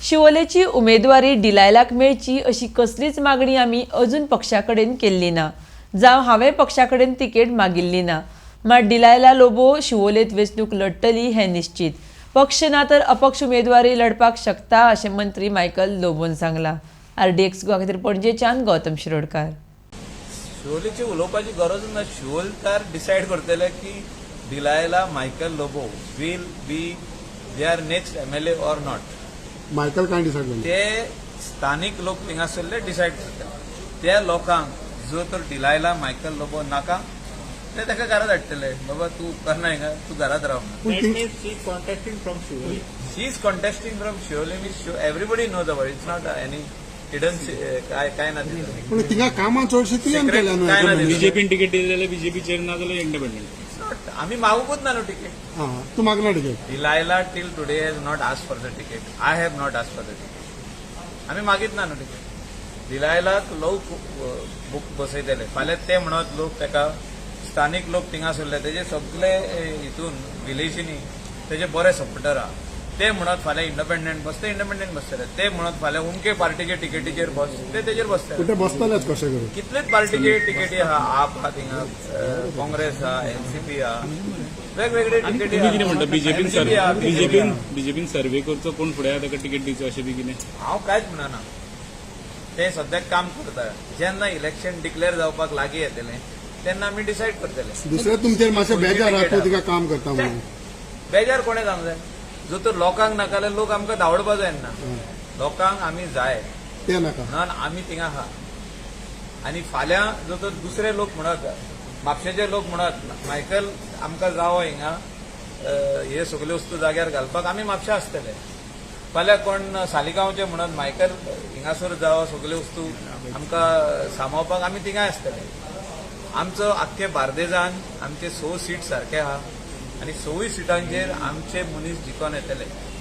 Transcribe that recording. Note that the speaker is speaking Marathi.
शिवोलेची उमेदवारी डिलायलाक मेळची अशी कसलीच मागणी आमी अजून पक्षाकडेन केल्ली ना जावं हांवें पक्षाकडेन तिकेट मागिल्ली ना। मात डिलायला लोबो शिवोलेत वेंचणूक लढटली हें निश्चित। पक्ष ना तर अपक्ष उमेदवारी लढपाक शकता अशें मंत्री मायकल लोबोन सांगलां। RDX गोवा खातीर पणजेच्यान गौतम शिरोडकार। शिवोलेची उलोवपाची गरज ना। शिवोलकार डिसायड करतले की Delilah Michael Lobo will be there next MLA or not. Michael काय डिसायड केलें ते स्थानिक लोक थिंगासरले डिसायड करता। त्या लोकांक जो तर डिलायला मायकल लोबो नाका ते ताका घरा धाडटले, बाबा तू करना हिंगा, तू घरात राव। She is contesting from Shivoli. She is contesting from Shivoli means everybody knows about it's not any hidden काय ना तितून। पूण थिंगा कामां चडशीं तुवें केल्या न्हू काय ना हेका. बीजेपीन तिकीट दिली जाल्यार बीजेपी चेर ना जाल्यार इंडिपेंडंट। आम्ही मागूकूच ना न्हू टिकेट। हां तूं मागला टिकेट डिलायला till today has not asked for the ticket. I have not asked for the ticket. आम्ही मागीत ना न्हू टिकेट। डिलायलाक लोक बूक बसयतले, फाल्यां ते म्हणत लोक ताका स्थानिक लोक थिंगासरले तेजे सगळे हितून विलेजींनी तेजे बरे सपोर्टर आहा। ते म्हणत फाल्यां इंडिपेंडंट बस, ते इंडिपेंडंट बसतले। ते म्हणत फाल्यां उमके पार्टीचे टिकेटीचेर बस, ते तेजेर बसतले। पूण ते बसतलेच कशें करून. कितलेच पार्टीचे टिकेटी आहा, आप आहा थिंगा, काँग्रेस आहा, NCP आहा, वेगवेगळे टिकेटी तुम्ही कितें म्हणटा बीजेपीन NCP आहा, बीजेपीन सर्वे करचो कोण फुडें आहा ताका तिकीट दिवचो अशें बी कितें? हांव कांयच म्हणना। ते सद्याक काम करता। जेन्ना इलेक्शन डिक्लेअर जावपाक लागीं येतलें तेन्ना आमी डिसायड करतले। दुसरे तुमचेर मातशें बेजार आहा तूं तिका काम करता म्हणून. बेजार कोणें जावंक जाय? जो तर लोकांक नाका जाल्यार लोक आमकां धांवडपा जायना। लोकांक आमी जाय ते नाका. म्हणून आमी थिंगा आहा। आनी फाल्यां जो तर दुसरे लोक म्हणत, म्हापशेचे लोक म्हणत मायकल आमकां जावो हिंगा हे सगल्यो वस्तू जाग्यार घालपाक, आमी म्हापशा आसतले। फाल्यां कोण सालिगांवचे म्हणत मायकल हिंगासर जावो सगल्यो वस्तू आमकां सांबाळपाक, आमी थिंगाय आसतले। आमचो आख्खे बार्देजान आमचे 6 सीट सारखे आहा आनी 6 सिटांचेर आमचे मनीस जिखून येतले।